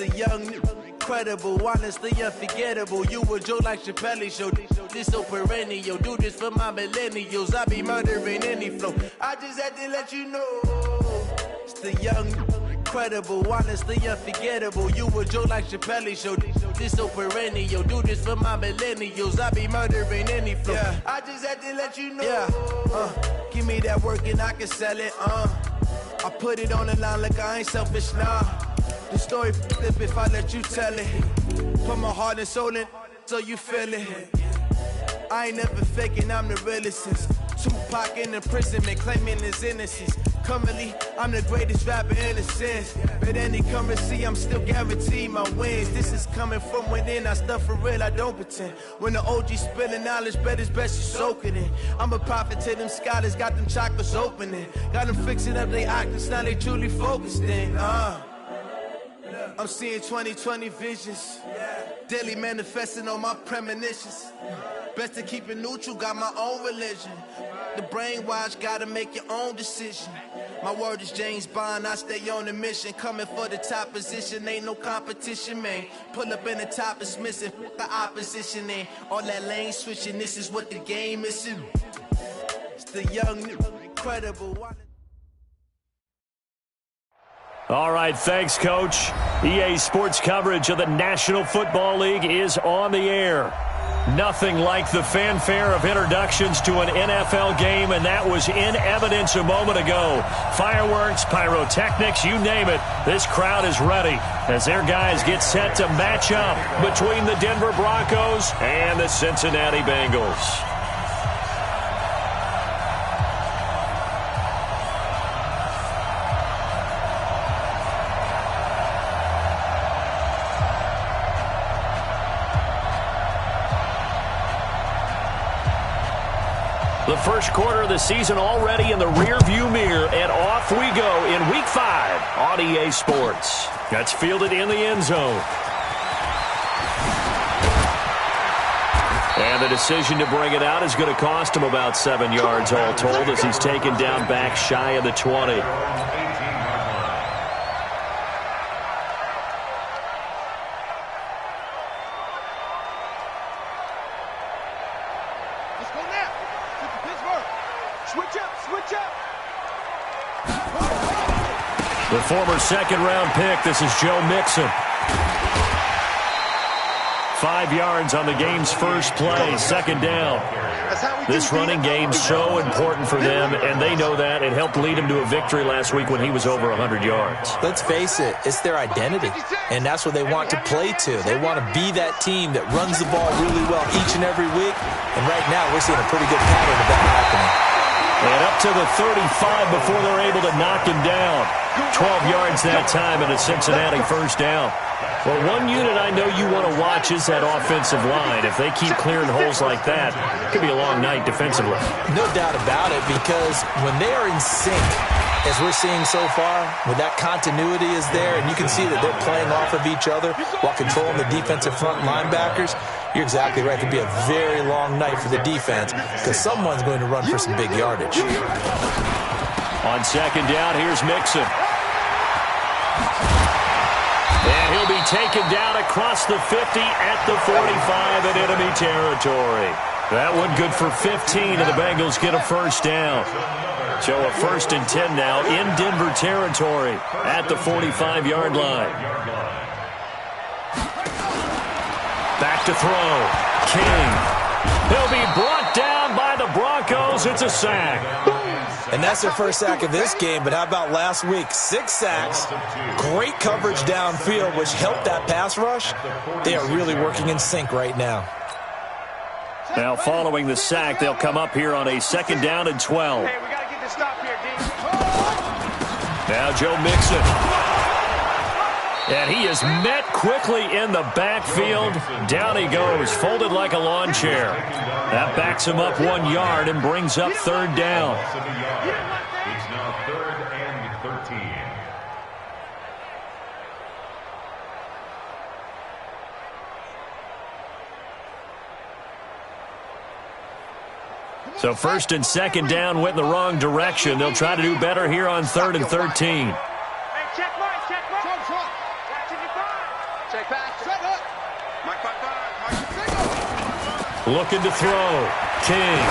the young, incredible, honestly unforgettable. You a joke like Chappelle Show. This so perennial. Do this for my millennials. I be murdering any flow. I just had to let you know. It's the young, incredible, honestly unforgettable. You a joke like Chappelle Show. This so perennial. Do this for my millennials. I be murdering any flow. Yeah. I just had to let you know. Yeah. Give me that work and I can sell it. I put it on the line like I ain't selfish, nah. The story flip if I let you tell it. Put my heart and soul in so you feel it. I ain't never faking, I'm the realest since Tupac in imprisonment, claiming his innocence. Currently, I'm the greatest rapper in a sense. But any currency, I'm still guaranteed my wins. This is coming from within, I stuff for real, I don't pretend. When the OG spilling knowledge, bet it's best you soak it in. I'm a prophet to them scholars, got them chakras opening. Got them fixing up their octaves, now they truly focused in. I'm seeing 2020 visions. Daily manifesting on my premonitions. Best to keep it neutral, got my own religion. The brainwash, gotta make your own decision. My word is James Bond, I stay on a mission. Coming for the top position, ain't no competition, man. Pull up in the top, it's missing, the opposition, and all that lane switching, this is what the game is. It's the young, incredible. All right, thanks, Coach. EA Sports coverage of the National Football League is on the air. Nothing like the fanfare of introductions to an NFL game, and that was in evidence a moment ago. Fireworks, pyrotechnics, you name it. This crowd is ready as their guys get set to match up between the Denver Broncos and the Cincinnati Bengals. The first quarter of the season already in the rearview mirror, and off we go in Week 5 on EA Sports. That's fielded in the end zone. And the decision to bring it out is going to cost him about 7 yards all told as he's taken down back shy of the 20. The former second-round pick, this is Joe Mixon. 5 yards on the game's first play, second down. This running game's so important for them, and they know that. It helped lead him to a victory last week when he was over 100 yards. Let's face it, it's their identity, and that's what they want to play to. They want to be that team that runs the ball really well each and every week, and right now we're seeing a pretty good pattern of that happening. And up to the 35 before they're able to knock him down. 12 yards that time and a Cincinnati first down. Well, one unit I know you want to watch is that offensive line. If they keep clearing holes like that, it could be a long night defensively. No doubt about it, because when they are in sync, as we're seeing so far, when that continuity is there and you can see that they're playing off of each other while controlling the defensive front linebackers, you're exactly right. It could be a very long night for the defense because someone's going to run for some big yardage. On second down, here's Mixon. And he'll be taken down across the 50 at the 45 in enemy territory. That one good for 15, and the Bengals get a first down. So a 1st and 10 now in Denver territory at the 45-yard line. Back to throw. King. He'll be brought down by the Broncos. It's a sack. And that's their first sack of this game, but how about last week? 6 sacks, great coverage downfield, which helped that pass rush. They are really working in sync right now. Now following the sack, they'll come up here on a 2nd down and 12. Hey, we got to get this stop here, D. Now Joe Mixon. And he is met quickly in the backfield. Down he goes, folded like a lawn chair. That backs him up 1 yard and brings up 3rd down. It's now 3rd and 13. So 1st and 2nd down went in the wrong direction. They'll try to do better here on 3rd and 13. Hey, check right, check right. Looking to throw. King.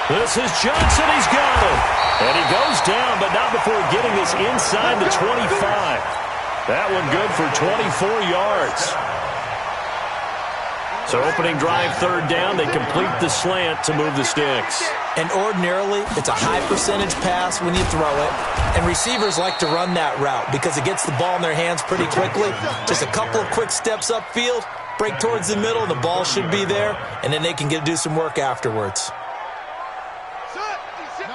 This is Johnson. He's got him. And he goes down, but not before getting this inside the 25. That one good for 24 yards. So opening drive, third down, they complete the slant to move the sticks. And ordinarily, it's a high percentage pass when you throw it. And receivers like to run that route because it gets the ball in their hands pretty quickly. Just a couple of quick steps upfield, break towards the middle, the ball should be there, and then they can do some work afterwards. Here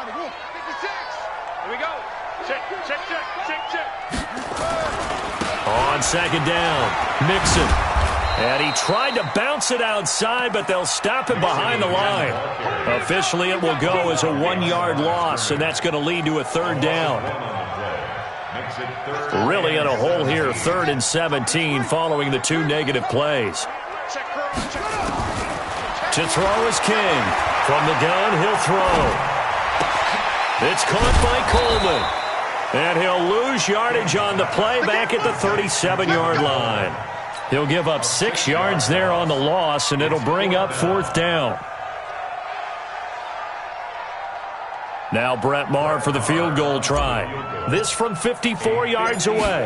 we go. Check. On second down, Mixon. And he tried to bounce it outside, but they'll stop him behind the line. Officially, it will go as a 1-yard loss, and that's going to lead to a third down. Really in a hole here, 3rd and 17, following the 2 negative plays. To throw is King. From the gun, he'll throw. It's caught by Coleman. And he'll lose yardage on the play back at the 37-yard line. He'll give up 6 yards there on the loss, and it'll bring up 4th down. Now Brett Maher for the field goal try. This from 54 yards away.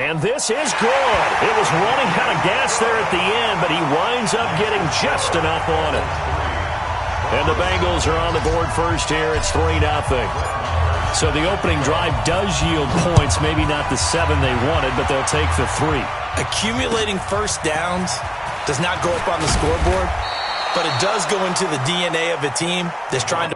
And this is good. It was running out of gas there at the end, but he winds up getting just enough on it. And the Bengals are on the board first here. It's 3-0. So the opening drive does yield points, maybe not the 7 they wanted, but they'll take the 3. Accumulating first downs does not go up on the scoreboard, but it does go into the DNA of a team that's trying to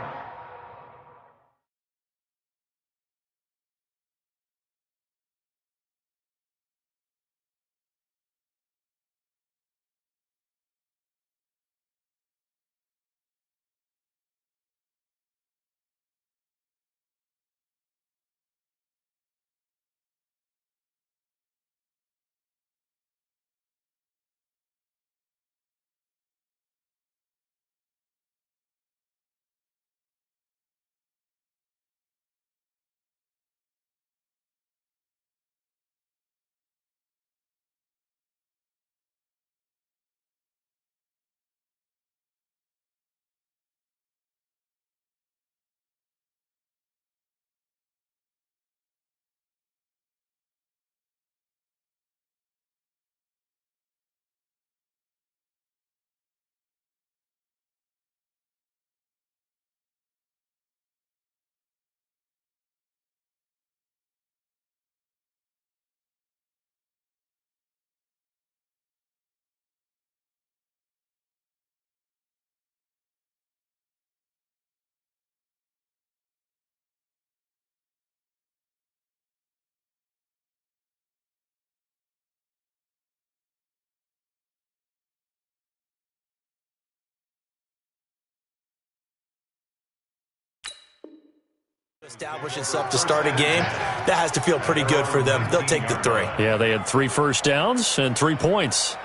establish itself to start a game. That has to feel pretty good for them. They'll take the 3. Yeah, they had 3 first downs and 3 points.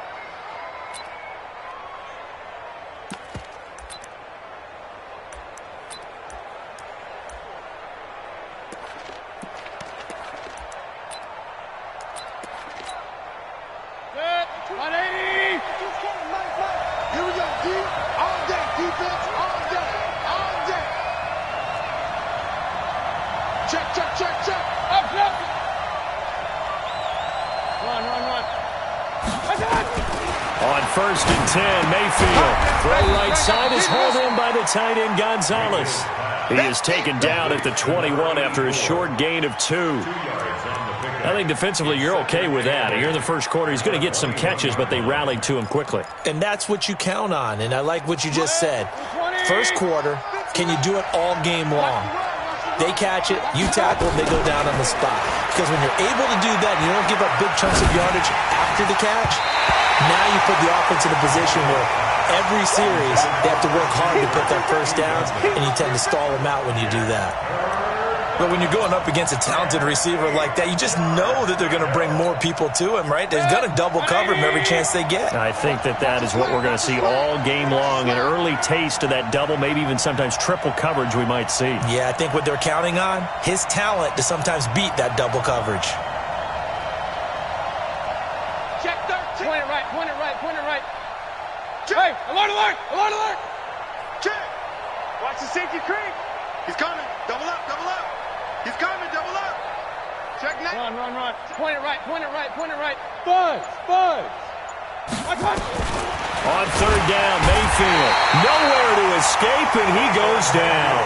On 1st and 10, Mayfield. Throw right side is hauled in by the tight end Gonzalez. He is taken down at the 21 after a short gain of 2. I think defensively you're okay with that. Here in the first quarter, he's going to get some catches, but they rallied to him quickly. And that's what you count on, and I like what you just said. First quarter, can you do it all game long? They catch it, you tackle, and they go down on the spot. Because when you're able to do that and you don't give up big chunks of yardage after the catch, now you put the offense in a position where every series they have to work hard to pick up first downs, and you tend to stall them out when you do that. But when you're going up against a talented receiver like that, you just know that they're going to bring more people to him, right? They're going to double cover him every chance they get. I think that is what we're going to see all game long. An early taste of that double, maybe even sometimes triple coverage we might see. Yeah, I think what they're counting on, his talent to sometimes beat that double coverage. Check 13. Hey, alert, alert, alert, alert. Check. Watch the safety creep. He's coming. Double up, double up. He's coming, double up. Check next. Run, run, run. Point it right, point it right, point it right. Buzz, buzz. On third down, Mayfield. Nowhere to escape, and he goes down.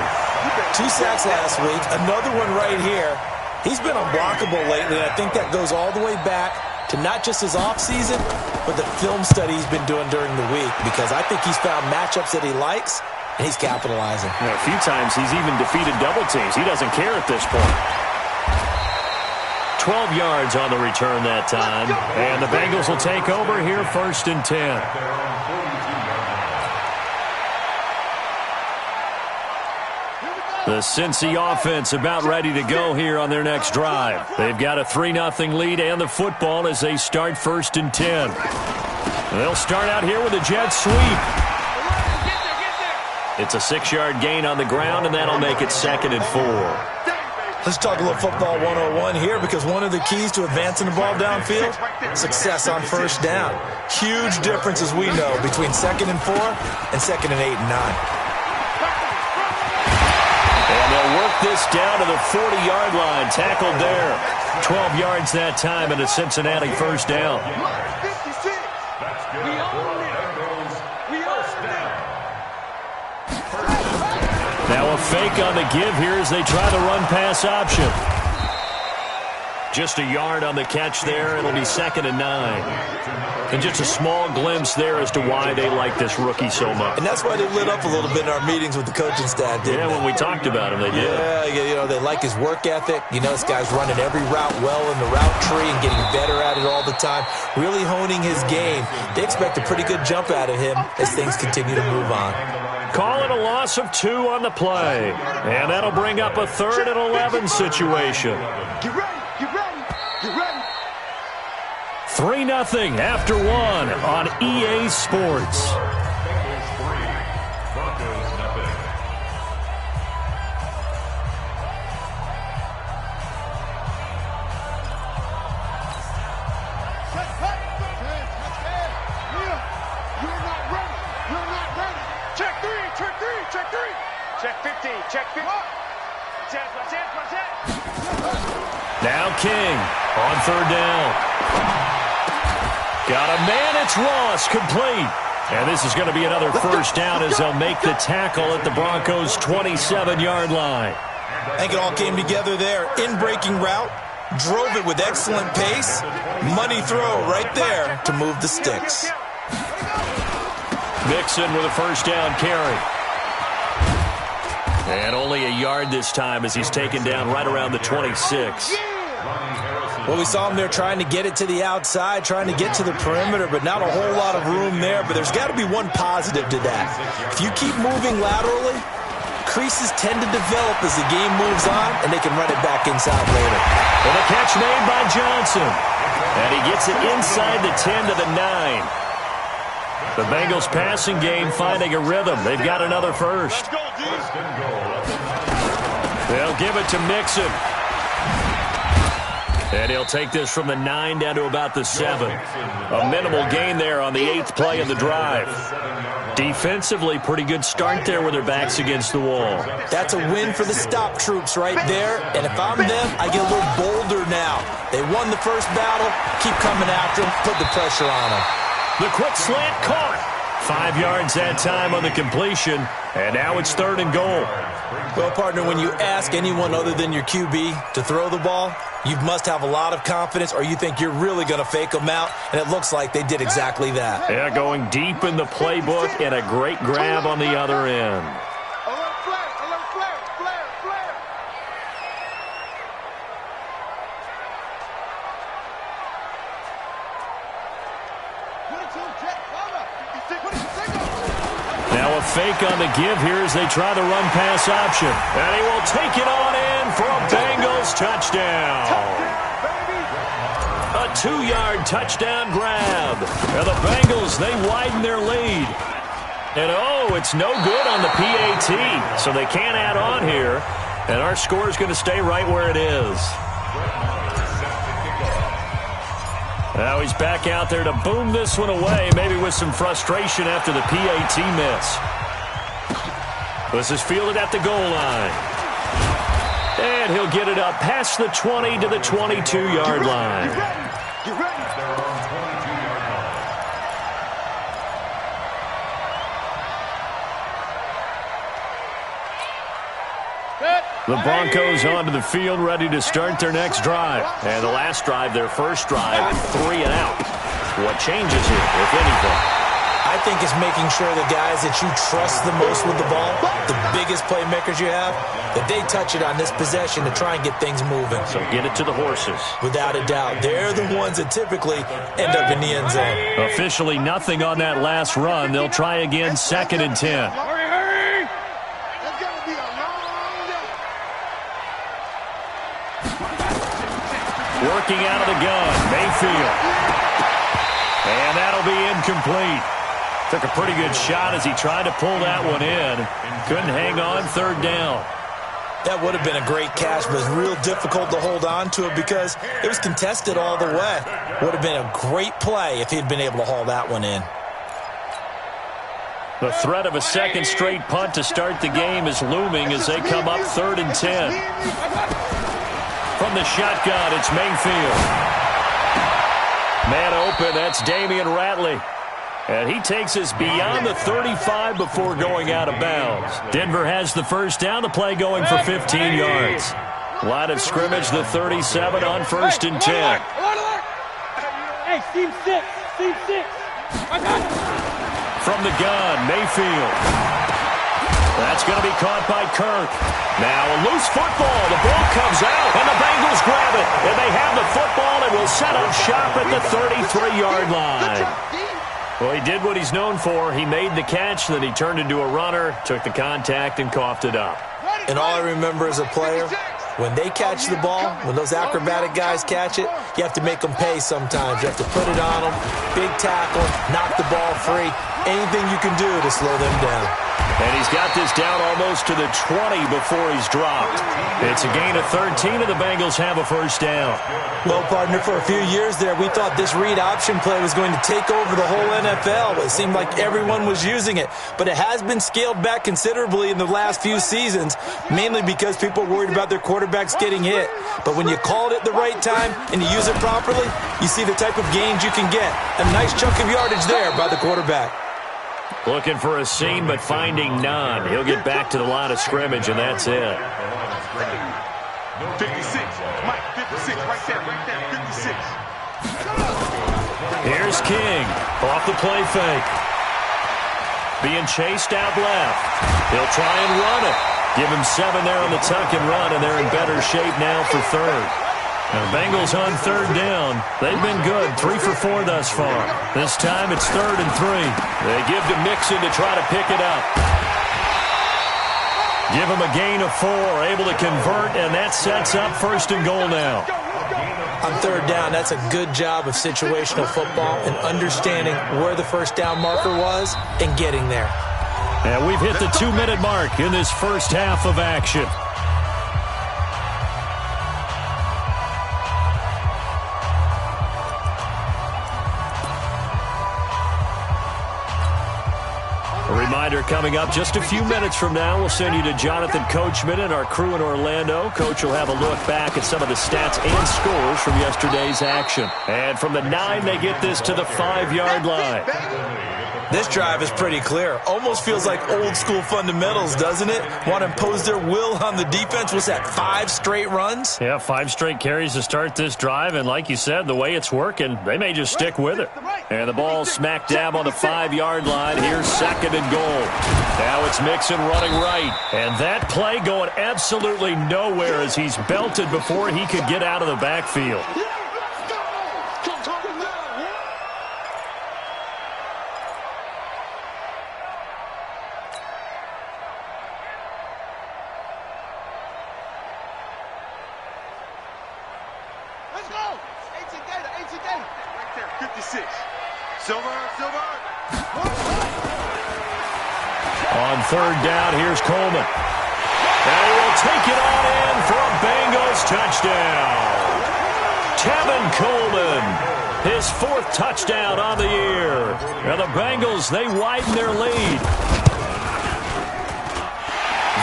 2 sacks last week, another one right here. He's been unblockable lately, and I think that goes all the way back to not just his offseason, but the film study he's been doing during the week, because I think he's found matchups that he likes, and he's capitalizing. Yeah, a few times he's even defeated double teams. He doesn't care at this point. 12 yards on the return that time, and the Bengals will take over here, 1st and 10. The Cincy offense about ready to go here on their next drive. They've got a 3-0 lead and the football as they start 1st and 10. They'll start out here with a jet sweep. It's a 6-yard gain on the ground, and that'll make it 2nd and 4. Let's talk a little football 101 here, because one of the keys to advancing the ball downfield, success on 1st down. Huge difference, as we know, between 2nd and 4 and 2nd and 8 and 9. And they'll work this down to the 40-yard line. Tackled there. 12 yards that time and a Cincinnati 1st down. Now a fake on the give here as they try the run-pass option. Just a yard on the catch there. It'll be 2nd and 9. And just a small glimpse there as to why they like this rookie so much. And that's why they lit up a little bit in our meetings with the coaching staff, didn't they? When we talked about him, they did. Yeah, you know, they like his work ethic. You know, this guy's running every route well in the route tree and getting better at it all the time, really honing his game. They expect a pretty good jump out of him as things continue to move on. Call it a loss of 2 on the play. And that'll bring up a 3rd and 11 situation. Get ready, get ready, get ready. 3-0 after 1 on EA Sports. Check 15, check 15. Now King on 3rd down. Got a man, it's Ross, complete. And this is going to be another 1st down as they'll make the tackle at the Broncos' 27-yard line. I think it all came together there. In-breaking route, drove it with excellent pace. Money throw right there to move the sticks. Mixon with a 1st down carry. And only a yard this time as he's taken down right around the 26. Well, we saw him there trying to get it to the outside, trying to get to the perimeter, but not a whole lot of room there. But there's got to be one positive to that. If you keep moving laterally, creases tend to develop as the game moves on, and they can run it back inside later. Well, the catch made by Johnson. And he gets it inside the 10 to the 9. The Bengals passing game finding a rhythm. They've got another 1st. They'll give it to Mixon. And he'll take this from the 9 down to about the 7. A minimal gain there on the 8th play of the drive. Defensively, pretty good start there with their backs against the wall. That's a win for the stop troops right there. And if I'm them, I get a little bolder now. They won the first battle. Keep coming after them. Put the pressure on them. The quick slant caught. 5 yards that time on the completion. And now it's 3rd and goal. Well, partner, when you ask anyone other than your QB to throw the ball, you must have a lot of confidence, or you think you're really going to fake them out, and it looks like they did exactly that. Yeah, going deep in the playbook and a great grab on the other end. Alert flare, flare, flare. Now a fake on the give here as they try the run-pass option. And he will take it on in for a Bengals touchdown. A 2-yard touchdown grab. And the Bengals, they widen their lead. And oh, it's no good on the PAT. So they can't add on here. And our score is going to stay right where it is. Now he's back out there to boom this one away, maybe with some frustration after the PAT miss. This is fielded at the goal line. And he'll get it up past the 20 to the 22-yard line. Get ready. The Broncos onto the field, ready to start their next drive. And the last drive, their first drive, 3 and out. What changes here, if anything? I think it's making sure the guys that you trust the most with the ball, the biggest playmakers you have, that they touch it on this possession to try and get things moving. So get it to the horses. Without a doubt. They're the ones that typically end up in the end zone. Officially nothing on that last run. They'll try again, 2nd and 10. Hurry! That's going to be a long day. Working out of the gun, Mayfield. And that'll be incomplete. Took a pretty good shot as he tried to pull that one in. Couldn't hang on, 3rd down. That would have been a great catch, but it's real difficult to hold on to it because it was contested all the way. Would have been a great play if he'd been able to haul that one in. The threat of a second straight punt to start the game is looming as they come up 3rd and 10. From the shotgun, it's Mayfield. Man open, that's Damian Ratley. And he takes us beyond the 35 before going out of bounds. Denver has the first down, the play going for 15 yards. Line of scrimmage, the 37 on 1st and 10. Hey, team 6, team 6. From the gun, Mayfield. That's going to be caught by Kirk. Now a loose football. The ball comes out, and the Bengals grab it. And they have the football and will set up shop at the 33-yard line. Well, he did what he's known for. He made the catch, then he turned into a runner, took the contact, and coughed it up. And all I remember as a player, when they catch the ball, when those acrobatic guys catch it, you have to make them pay sometimes. You have to put it on them, big tackle, knock the ball free, anything you can do to slow them down. And he's got this down almost to the 20 before he's dropped. It's a gain of 13, and the Bengals have a first down. Well, partner, for a few years there, we thought this read option play was going to take over the whole NFL. It seemed like everyone was using it. But it has been scaled back considerably in the last few seasons, mainly because people are worried about their quarterbacks getting hit. But when you call it at the right time and you use it properly, you see the type of gains you can get. A nice chunk of yardage there by the quarterback. Looking for a seam, but finding none. He'll get back to the line of scrimmage, and that's it. 56. Mike, 56. Right there, 56. Here's King. Off the play fake. Being chased out left. He'll try and run it. Give him 7 there on the tuck and run, and they're in better shape now for 3rd. Now, the Bengals on 3rd down. They've been good, 3 for 4 thus far. This time it's 3rd and 3. They give to Mixon to try to pick it up. Give him a gain of 4, able to convert, and that sets up 1st and goal now. On 3rd down, that's a good job of situational football and understanding where the first down marker was and getting there. And we've hit the 2-minute mark in this first half of action. A reminder coming up just a few minutes from now, we'll send you to Jonathan Coachman and our crew in Orlando. Coach will have a look back at some of the stats and scores from yesterday's action. And from the 9, they get this to the 5-yard line. This drive is pretty clear. Almost feels like old school fundamentals, doesn't it? Want to impose their will on the defense. Was that 5 straight runs? Yeah, 5 straight carries to start this drive. And like you said, the way it's working, they may just stick with it. And the ball smack dab on the 5-yard line. Here's 2nd and goal. Now it's Mixon running right. And that play going absolutely nowhere as he's belted before he could get out of the backfield. Let's go. 18 data. Right there, 56. Silver. On 3rd down, here's Coleman. And he will take it on in for a Bengals touchdown. Tevin Coleman His 4th touchdown on the year. And the Bengals, they widen their lead.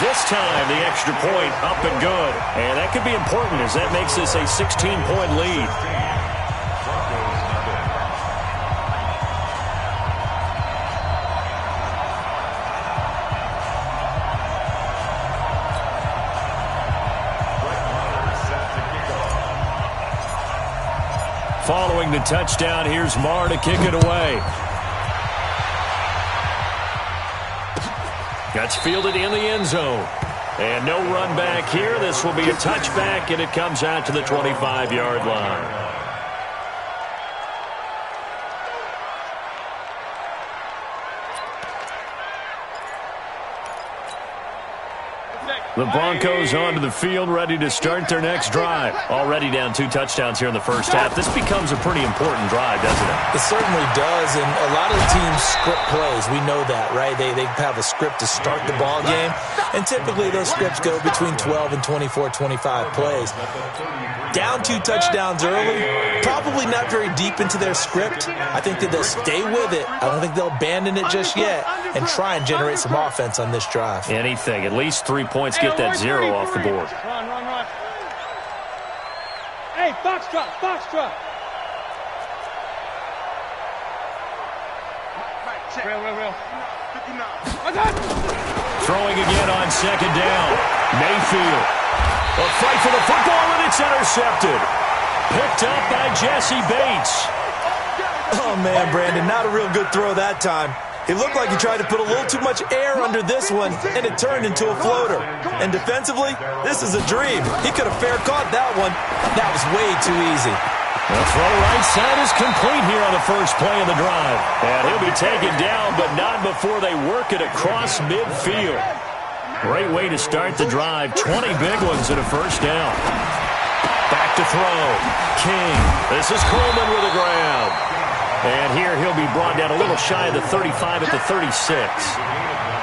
This time, the extra point up and good. And that could be important as that makes this a 16-point lead. Following the touchdown, here's Marr to kick it away. That's fielded in the end zone. And no run back here. This will be a touchback, and it comes out to the 25-yard line. The Broncos onto the field, ready to start their next drive. Already down 2 touchdowns here in the first half. This becomes a pretty important drive, doesn't it? It certainly does, and a lot of the teams script plays. We know that, right? They have a script to start the ball game, and typically those scripts go between 12 and 24, 25 plays. Down 2 touchdowns early, probably not very deep into their script. I think that they'll stay with it. I don't think they'll abandon it just yet and try and generate some offense on this drive. Anything, at least 3 points. Get that 0 off the board. Run, run, run. Hey, foxtrot, foxtrot. Real. Throwing again on 2nd down. Mayfield. A fight for the football, and it's intercepted. Picked up by Jesse Bates. Oh, man, Brandon, not a real good throw that time. It looked like he tried to put a little too much air under this one, and it turned into a floater. And defensively, this is a dream. He could have fair caught that one. That was way too easy. The throw right side is complete here on the first play of the drive. And he'll be taken down, but not before they work it across midfield. Great way to start the drive. 20 big ones in a first down. Back to throw. King. This is Coleman with a grab. And here he'll be brought down a little shy of the 35 at the 36.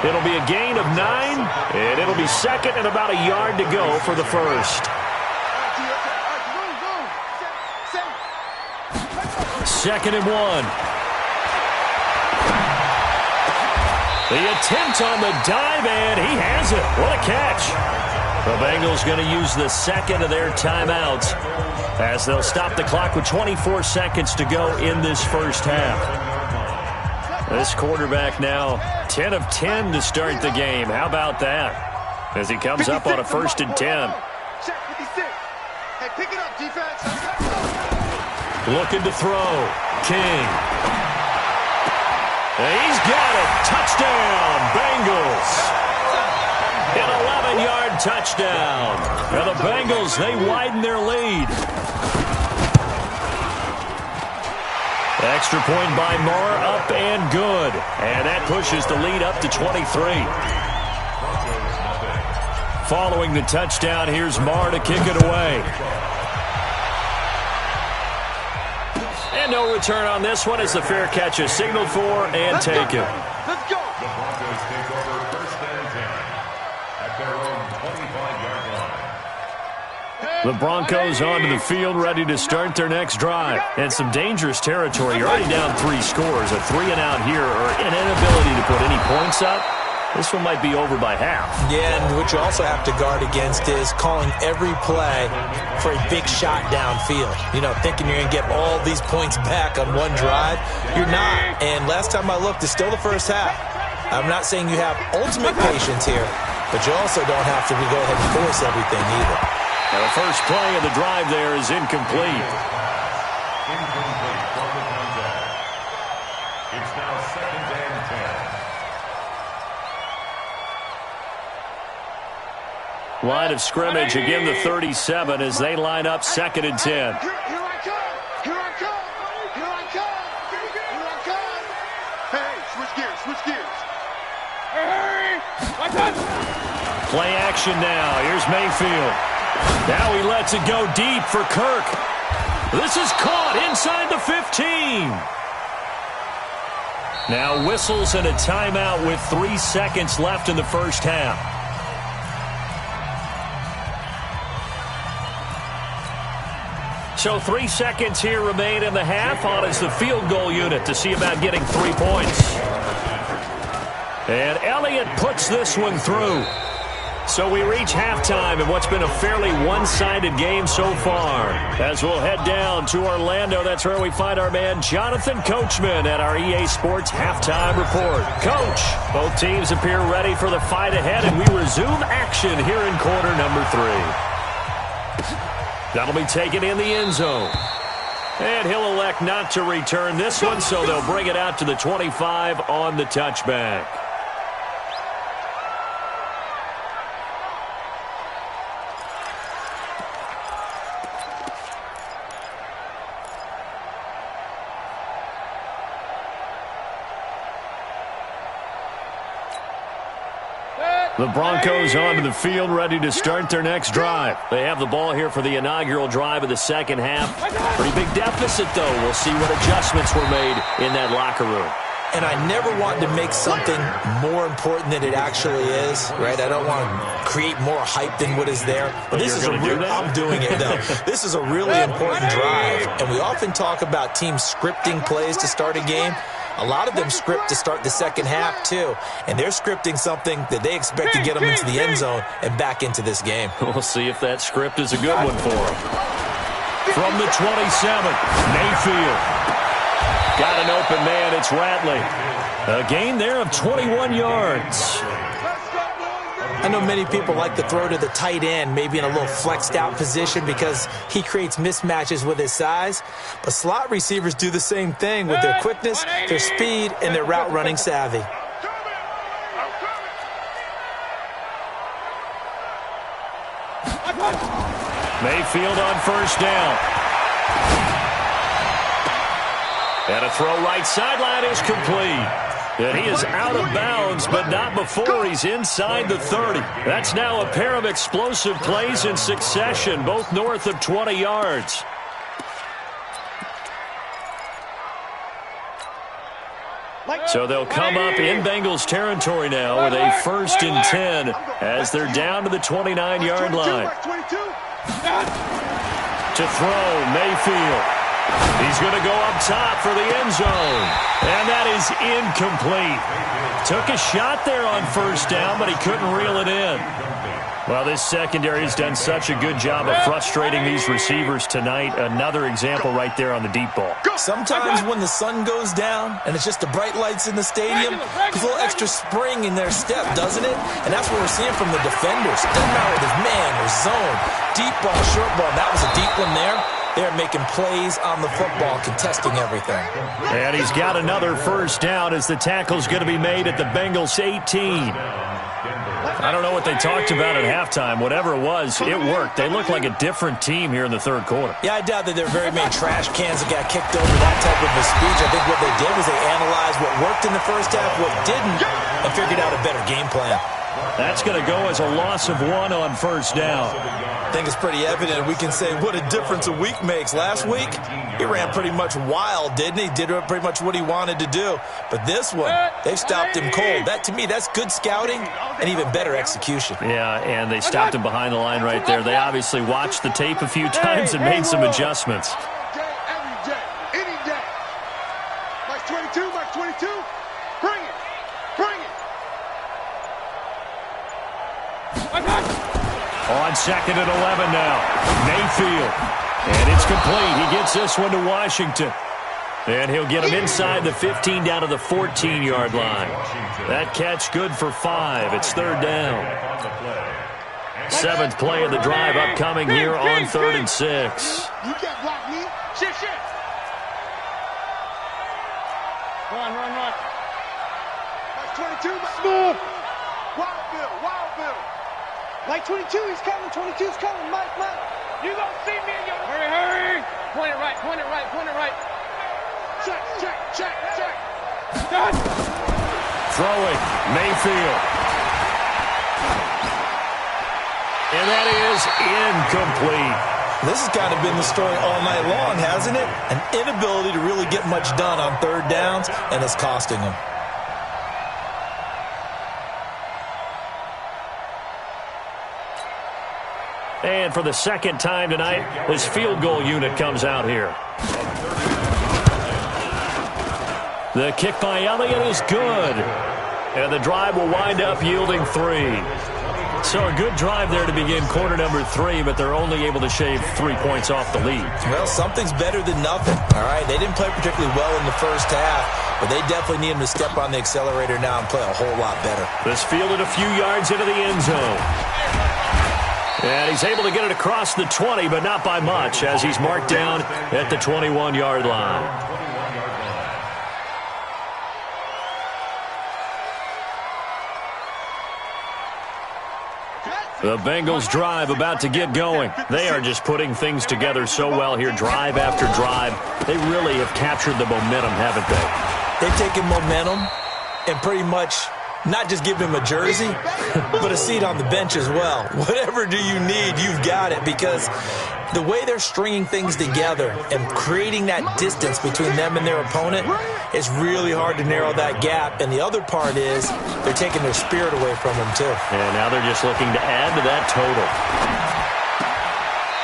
It'll be a gain of 9, and it'll be 2nd and about a yard to go for the first. 2nd and 1. The attempt on the dive, and he has it. What a catch. The Bengals going to use the 2nd of their timeouts as they'll stop the clock with 24 seconds to go in this first half. This quarterback now 10 of 10 to start the game. How about that? As he comes up on a 1st and 10. Hey, pick it up, defense. Looking to throw. King. And he's got it. Touchdown, Bengals. An 11-yard touchdown. And the Bengals, they widen their lead. Extra point by Marr, up and good. And that pushes the lead up to 23. Following the touchdown, here's Marr to kick it away. And no return on this one as the fair catch is signaled for and taken. Let's go. The Broncos take over 1st and 10 at their own 25-yard line. The Broncos onto the field, ready to start their next drive. And some dangerous territory. You're already down 3 scores. A 3-and-out here, or an inability to put any points up. This one might be over by half. Yeah, and what you also have to guard against is calling every play for a big shot downfield. You know, thinking you're going to get all these points back on one drive. You're not. And last time I looked, it's still the first half. I'm not saying you have ultimate patience here, but you also don't have to go ahead and force everything either. Now the first play of the drive there is incomplete. Incomplete from the contact. It's now 2nd and 10. Line of scrimmage, again the 37 as they line up 2nd and 10. Here I come. Here I come. Here I come. Here I come. Hey, switch gears. Hey, watch out. Play action now. Here's Mayfield. Now he lets it go deep for Kirk. This is caught inside the 15. Now whistles and a timeout with 3 seconds left in the first half. So 3 seconds here remain in the half. On is the field goal unit to see about getting 3 points. And Elliott puts this one through. So we reach halftime in what's been a fairly one-sided game so far. As we'll head down to Orlando, that's where we find our man Jonathan Coachman at our EA Sports Halftime Report. Coach, both teams appear ready for the fight ahead, and we resume action here in quarter number 3. That'll be taken in the end zone. And he'll elect not to return this one, so they'll bring it out to the 25 on the touchback. The Broncos onto the field, ready to start their next drive. They have the ball here for the inaugural drive of the second half. Pretty big deficit, though. We'll see what adjustments were made in that locker room. And I never want to make something more important than it actually is, right? I don't want to create more hype than what is there. But this is I'm doing it, though. This is a really important drive. And we often talk about teams scripting plays to start a game. A lot of them script to start the second half, too. And they're scripting something that they expect to get them into the end zone and back into this game. We'll see if that script is a good one for them. From the 27, Mayfield. Got an open man, it's Ratley. A gain there of 21 yards. I know many people like to throw to the tight end, maybe in a little flexed out position because he creates mismatches with his size. But slot receivers do the same thing with their quickness, their speed, and their route running savvy. Mayfield on first down. And a throw right sideline is complete. And he is out of bounds, but not before he's inside the 30. That's now a pair of explosive plays in succession, both north of 20 yards. So they'll come up in Bengals territory now with a 1st and 10 as they're down to the 29-yard line. To throw, Mayfield. He's going to go up top for the end zone. And that is incomplete. Took a shot there on first down, but he couldn't reel it in. Well, this secondary has done such a good job of frustrating these receivers tonight. Another example right there on the deep ball. Sometimes when the sun goes down and it's just the bright lights in the stadium, there's a little extra spring in their step, doesn't it? And that's what we're seeing from the defenders. Doesn't matter if it's man or zone. Deep ball, short ball. That was a deep one there. They're making plays on the football, contesting everything. And he's got another first down as the tackle's going to be made at the Bengals 18. I don't know what they talked about at halftime. Whatever it was, it worked. They look like a different team here in the third quarter. Yeah, I doubt that there are very many trash cans that got kicked over that type of a speech. I think what they did was they analyzed what worked in the first half, what didn't, and figured out a better game plan. That's going to go as a loss of 1 on first down. I think it's pretty evident. We can say what a difference a week makes. Last week, he ran pretty much wild, didn't he? Did pretty much what he wanted to do. But this one, they've stopped him cold. That, to me, that's good scouting and even better execution. Yeah, and they stopped him behind the line right there. They obviously watched the tape a few times and made some adjustments. Every day, any day. Mike 22, Mike 22. Bring it. Bring it. On second and 11 now. Mayfield. And it's complete. He gets this one to Washington. And he'll get him inside the 15 down to the 14-yard line. That catch good for 5. It's third down. 7th play of the drive upcoming here on 3rd and 6. You can't block me. Shit. Run. Mike 22, Mike. Wild Bill. Mike 22, he's coming. 22's coming. Mike. You don't see me in your... Hurry. Point it right. Check. Throwing, Mayfield. And that is incomplete. This has kind of been the story all night long, hasn't it? An inability to really get much done on third downs, and it's costing them. And for the second time tonight, this field goal unit comes out here. The kick by Elliott is good. And the drive will wind up yielding 3. So a good drive there to begin quarter number 3, but they're only able to shave 3 points off the lead. Well, something's better than nothing, all right? They didn't play particularly well in the first half, but they definitely need him to step on the accelerator now and play a whole lot better. This fielded a few yards into the end zone. And he's able to get it across the 20, but not by much, as he's marked down at the 21-yard line. The Bengals drive about to get going. They are just putting things together so well here, drive after drive. They really have captured the momentum, haven't they? They've taken momentum and pretty much not just give him a jersey, but a seat on the bench as well. Whatever do you need, you've got it, because the way they're stringing things together and creating that distance between them and their opponent, it's really hard to narrow that gap. And the other part is they're taking their spirit away from them, too. And now they're just looking to add to that total.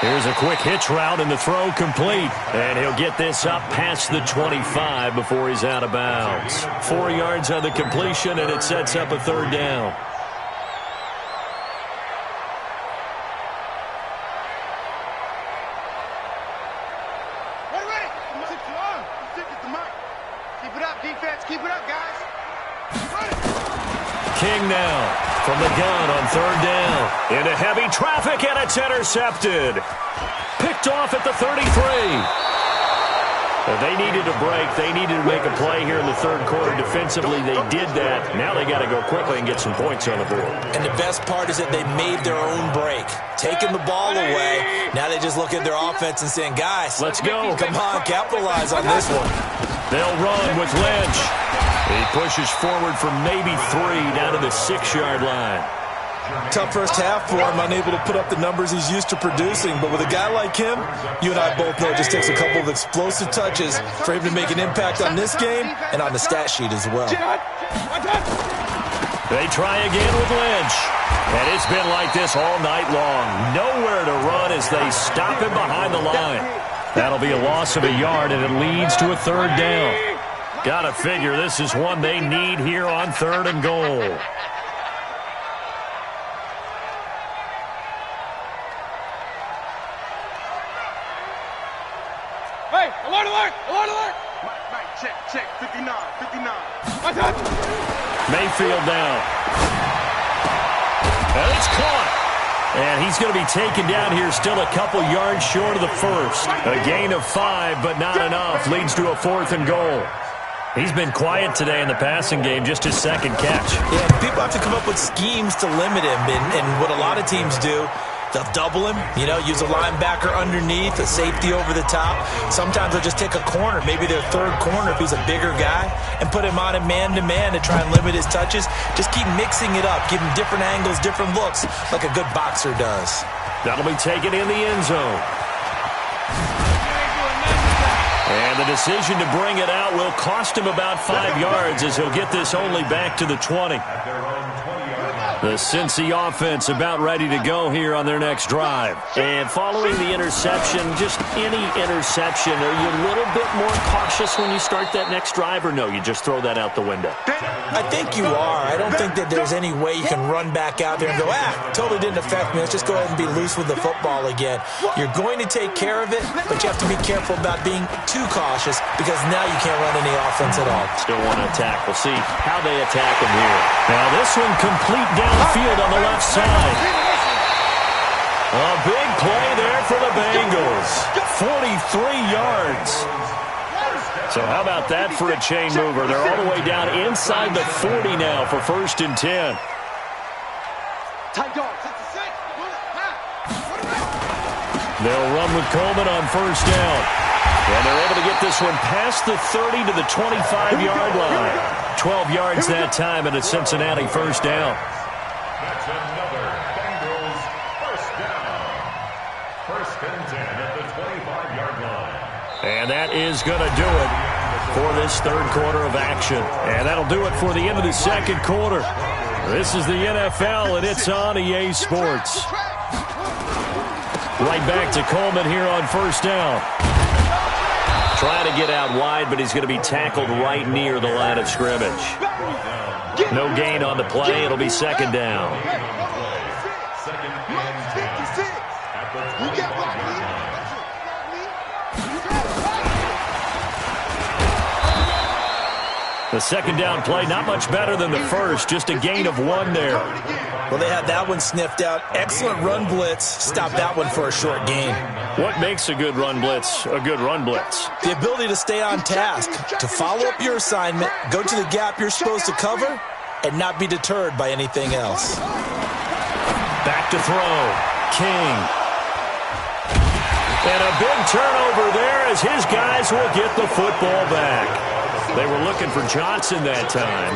Here's a quick hitch route, and the throw complete. And he'll get this up past the 25 before he's out of bounds. 4 yards on the completion, and it sets up a third down. Keep it up, defense. Keep it up, guys. King now from the gun on third down. Into heavy traffic, and it's intercepted. Picked off at the 33. They needed a break. They needed to make a play here in the third quarter. Defensively, they did that. Now they got to go quickly and get some points on the board. And the best part is that they made their own break. Taking the ball away. Now they just look at their offense and saying, guys, let's go. Come on, capitalize on this one. They'll run with Lynch. He pushes forward for maybe 3 down to the 6-yard line. Tough first half for him, unable to put up the numbers he's used to producing. But with a guy like him, you and I both know it just takes a couple of explosive touches for him to make an impact on this game and on the stat sheet as well. They try again with Lynch. And it's been like this all night long. Nowhere to run as they stop him behind the line. That'll be a loss of a yard, and it leads to a third down. Gotta figure this is one they need here on third and goal. Hey, alert, alert, alert, alert. Mike, check, 59. Mayfield down. And it's caught. And he's going to be taken down here, still a couple yards short of the first. A gain of 5, but not enough. Leads to a 4th and goal. He's been quiet today in the passing game, just his second catch. Yeah, people have to come up with schemes to limit him. And what a lot of teams do, they'll double him, use a linebacker underneath, a safety over the top. Sometimes they'll just take a corner, maybe their third corner if he's a bigger guy, and put him on a man-to-man to try and limit his touches. Just keep mixing it up, give him different angles, different looks, like a good boxer does. That'll be taken in the end zone. And the decision to bring it out will cost him about 5 yards, as he'll get this only back to the 20. The Cincy offense about ready to go here on their next drive. And following the interception, just any interception, are you a little bit more cautious when you start that next drive, or no, you just throw that out the window? I think you are. I don't think that there's any way you can run back out there and go, totally didn't affect me. Let's just go ahead and be loose with the football again. You're going to take care of it, but you have to be careful about being too cautious, because now you can't run any offense at all. Still want to attack. We'll see how they attack him here. Now this one complete downfield on the left side. A big play there for the Bengals. 43 yards. So how about that for a chain mover? They're all the way down inside the 40 now for 1st and 10. They'll run with Coleman on 1st down. And they're able to get this one past the 30 to the 25-yard line. 12 yards that time, and a Cincinnati 1st down. That's another Bengals 1st down. 1st and 10 at the 25-yard line. And that is going to do it for this third quarter of action. And that'll do it for the end of the second quarter. This is the NFL, and it's on EA Sports. Right back to Coleman here on first down. Trying to get out wide, but he's going to be tackled right near the line of scrimmage. No gain on the play. It'll be second down. The second down play, not much better than the first, just a gain of 1 there. Well, they had that one sniffed out. Excellent run blitz. Stop that one for a short gain. What makes a good run blitz a good run blitz? The ability to stay on task, to follow up your assignment, go to the gap you're supposed to cover, and not be deterred by anything else. Back to throw. King. And a big turnover there as his guys will get the football back. They were looking for Johnson that time.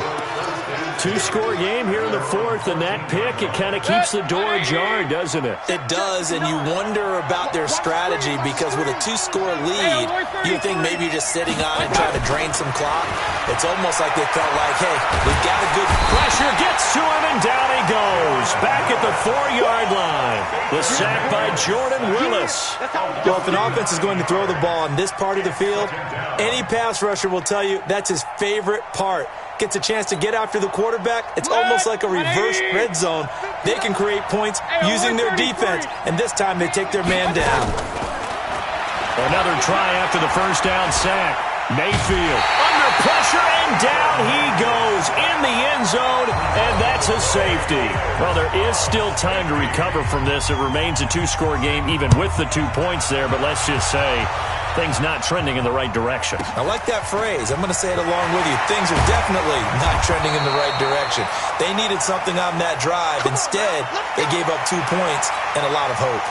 2-score game here in the fourth, and that pick, it kind of keeps the door ajar, doesn't it? It does, and you wonder about their strategy because with a 2-score lead, you think maybe you're just sitting on it and trying to drain some clock. It's almost like they felt like, hey, we've got a good pressure, gets to him, and down he goes. Back at the 4-yard line. The sack by Jordan Willis. Well, if an offense is going to throw the ball on this part of the field, any pass rusher will tell you that's his favorite part. Gets a chance to get after the quarterback. It's almost like a reverse red zone. They can create points using their defense, and this time they take their man down. Another try after the first down sack. Mayfield under pressure, and down he goes in the end zone, and that's a safety. Well, there is still time to recover from this. It remains a 2-score game even with the 2 points there, but let's just say things not trending in the right direction. I like that phrase. I'm going to say it along with you. Things are definitely not trending in the right direction. They needed something on that drive. Instead, they gave up 2 points and a lot of hope.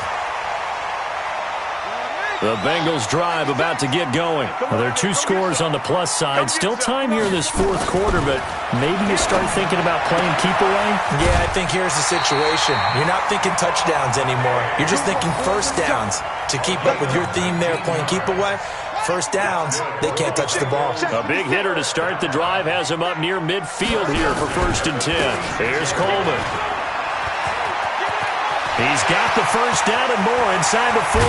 The Bengals drive about to get going. Well, there are 2 scores on the plus side. Still time here in this fourth quarter, but maybe you start thinking about playing keep away? Yeah, I think here's the situation. You're not thinking touchdowns anymore. You're just thinking first downs. To keep up with your theme there, playing keep away, first downs, they can't touch the ball. A big hitter to start the drive has him up near midfield here for 1st and 10. Here's Coleman. He's got the first down and more inside the 40.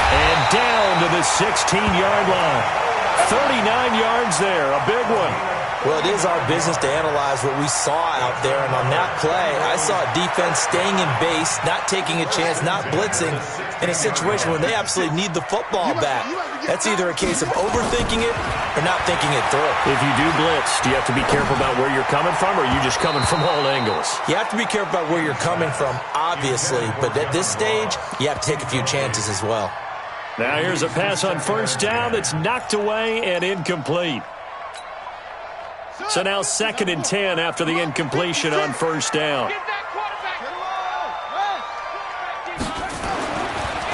And down to the 16-yard line. 39 yards there, a big one. Well, it is our business to analyze what we saw out there, and on that play, I saw a defense staying in base, not taking a chance, not blitzing, in a situation where they absolutely need the football back. That's either a case of overthinking it or not thinking it through. If you do blitz, do you have to be careful about where you're coming from, or are you just coming from all angles? You have to be careful about where you're coming from, obviously, but at this stage, you have to take a few chances as well. Now here's a pass on first down that's knocked away and incomplete. So now 2nd and 10 after the incompletion on first down.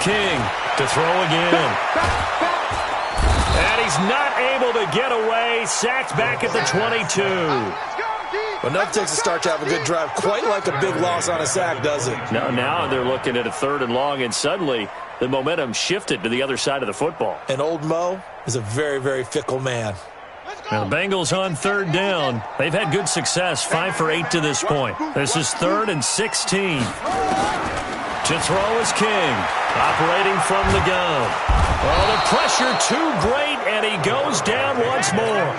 King to throw again. And he's not able to get away. Sacked back at the 22. Well, enough takes to start to have a good drive. Quite like a big loss on a sack, does it? Now they're looking at a 3rd and long, and suddenly the momentum shifted to the other side of the football. And old Mo is a very, very fickle man. Now the Bengals on 3rd down. They've had good success, 5 for 8 to this point. This is 3rd and 16. To throw is King, operating from the gun. Oh, the pressure too great, and he goes down once more.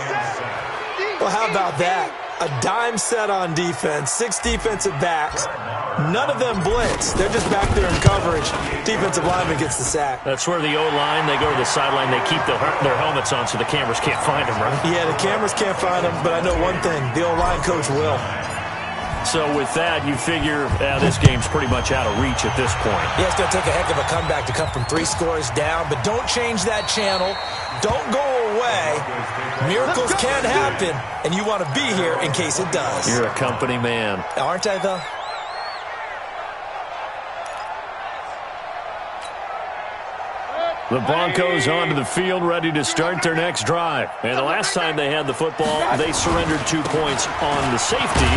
Well, how about that? A dime set on defense, 6 defensive backs. None of them blitz. They're just back there in coverage. Defensive lineman gets the sack. That's where the O-line, they go to the sideline, they keep their helmets on so the cameras can't find them, right? Yeah, the cameras can't find them, but I know one thing. The O-line coach will. So with that, you figure this game's pretty much out of reach at this point. Yeah, it's going to take a heck of a comeback to come from 3 scores down, but don't change that channel. Don't go away. Miracles can happen, and you want to be here in case it does. You're a company man. Aren't I, though? The Broncos onto the field, ready to start their next drive. And the last time they had the football, they surrendered 2 points on the safety.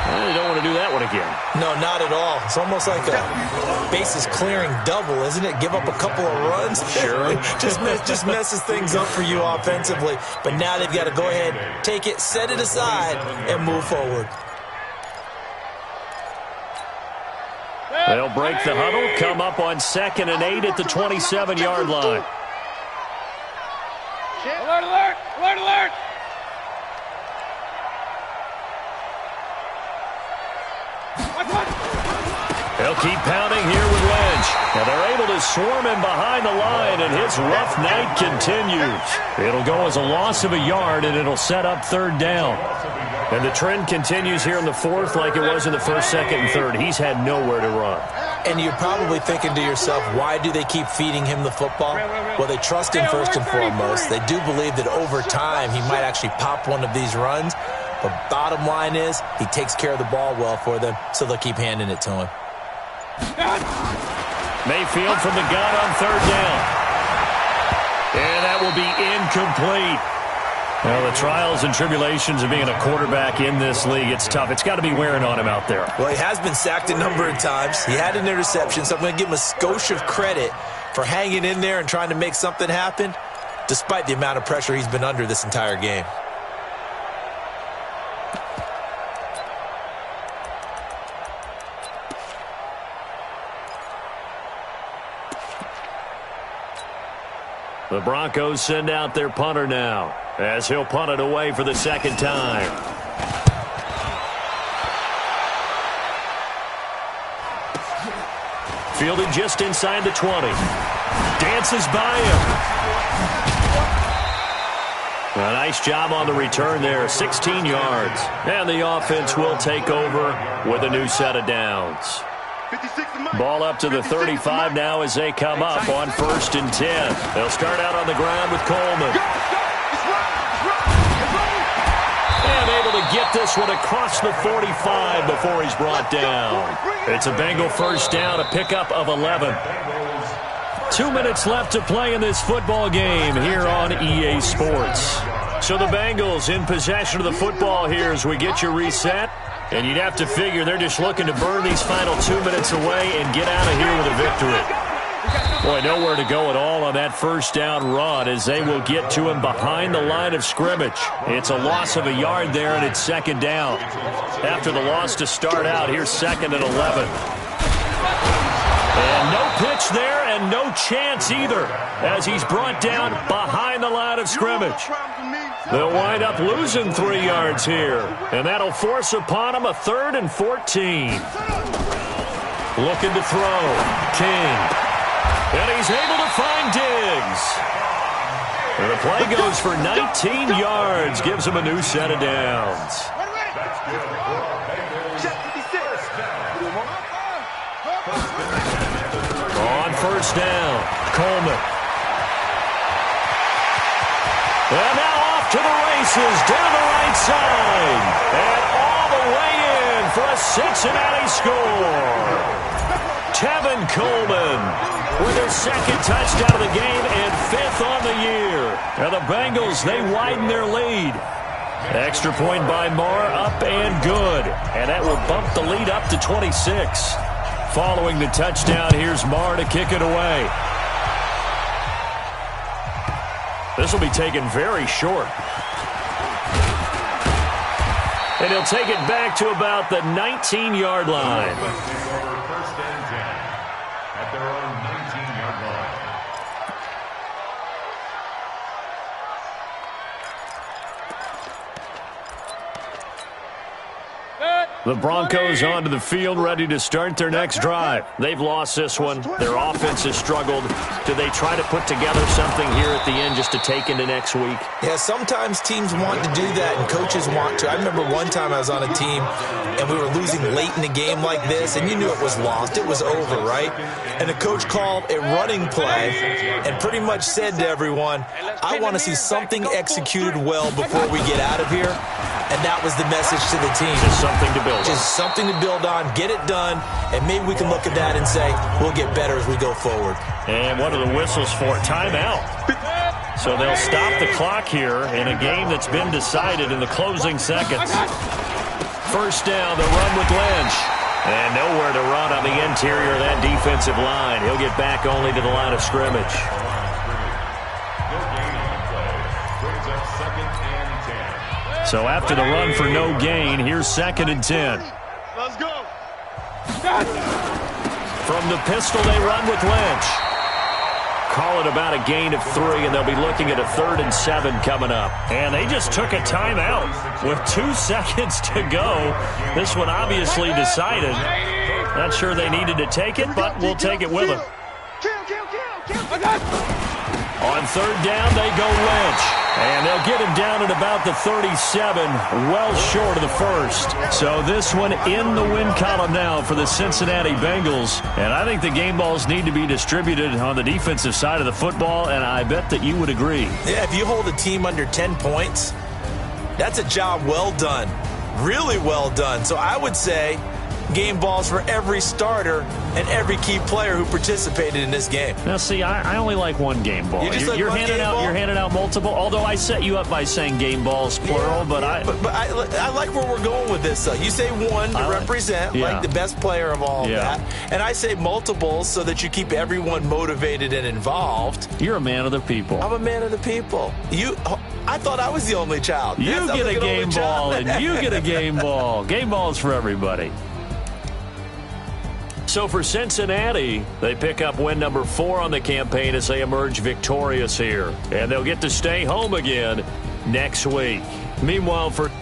They don't want to do that one again. No, not at all. It's almost like a bases clearing double, isn't it? Give up a couple of runs. Sure. just messes things up for you offensively. But now they've got to go ahead, take it, set it aside, and move forward. They'll break the huddle, come up on 2nd and 8 at the 27-yard line. Alert, alert! Alert, alert! They'll keep pounding here with Lynch. And they're able to swarm him behind the line, and his rough night continues. It'll go as a loss of a yard, and it'll set up 3rd down. And the trend continues here in the 4th like it was in the 1st, 2nd, and 3rd. He's had nowhere to run. And you're probably thinking to yourself, why do they keep feeding him the football? Well, they trust him first and foremost. They do believe that over time he might actually pop one of these runs. But bottom line is he takes care of the ball well for them, so they'll keep handing it to him. Mayfield from the gun on 3rd down. And that will be incomplete. Well, the trials and tribulations of being a quarterback in this league, it's tough. It's got to be wearing on him out there. Well, he has been sacked a number of times. He had an interception, so I'm going to give him a skosh of credit for hanging in there and trying to make something happen, despite the amount of pressure he's been under this entire game. The Broncos send out their punter now, as he'll punt it away for the 2nd time. Fielded just inside the 20. Dances by him. A nice job on the return there, 16 yards. And the offense will take over with a new set of downs. Ball up to the 35 now as they come up on 1st and 10. They'll start out on the ground with Coleman. And able to get this one across the 45 before he's brought down. It's a Bengal 1st down, a pickup of 11. 2 minutes left to play in this football game here on EA Sports. So the Bengals in possession of the football here as we get you reset. And you'd have to figure they're just looking to burn these final 2 minutes away and get out of here with a victory. Boy, nowhere to go at all on that 1st down run as they will get to him behind the line of scrimmage. It's a loss of a yard there, and it's 2nd down. After the loss to start out, here's 2nd and 11. And no pitch there and no chance either as he's brought down behind the line of scrimmage. They'll wind up losing 3 yards here, and that'll force upon him a 3rd and 14. Looking to throw. King. And he's able to find Diggs. And the play goes for 19 yards, gives him a new set of downs. On 1st down, Coleman. And now off to the races, down the right side. And all the way in for a Cincinnati score. Tevin Coleman with his 2nd touchdown of the game and 5th on the year. And the Bengals, they widen their lead. Extra point by Marr, up and good. And that will bump the lead up to 26. Following the touchdown, here's Marr to kick it away. This will be taken very short. And he'll take it back to about the 19-yard line. 1st and 10 at their own 19-yard line. The Broncos onto the field, ready to start their next drive. They've lost this one. Their offense has struggled. Do they try to put together something here at the end just to take into next week? Yeah, sometimes teams want to do that and coaches want to. I remember one time I was on a team and we were losing late in a game like this, and you knew it was lost. It was over, right? And the coach called a running play and pretty much said to everyone, I want to see something executed well before we get out of here. And that was the message to the team. Just something to build on. Just something to build on, get it done, and maybe we can look at that and say, we'll get better as we go forward. And what are the whistles for? Timeout. So they'll stop the clock here in a game that's been decided in the closing seconds. 1st down, the run with Lynch. And nowhere to run on the interior of that defensive line. He'll get back only to the line of scrimmage. So after the run for no gain, here's 2nd and 10. Let's go. From the pistol, they run with Lynch. Call it about a gain of 3, and they'll be looking at a 3rd and 7 coming up. And they just took a timeout with 2 seconds to go. This one obviously decided. Not sure they needed to take it, but we'll take it with them. On 3rd down, they go Lynch. And they'll get him down at about the 37, well short of the first. So this one in the win column now for the Cincinnati Bengals. And I think the game balls need to be distributed on the defensive side of the football, and I bet that you would agree. Yeah, if you hold a team under 10 points, that's a job well done. Really well done. So I would say game balls for every starter and every key player who participated in this game. Now, see, I only like one game ball. You're handing out multiple. Although I set you up by saying game balls plural, but I like where we're going with this. You say one to represent like the best player of all of that, and I say multiples so that you keep everyone motivated and involved. You're a man of the people. I'm a man of the people. I thought I was the only child. You get a game ball, and you get a game ball. Game balls for everybody. So for Cincinnati, they pick up win number 4 on the campaign as they emerge victorious here. And they'll get to stay home again next week. Meanwhile, for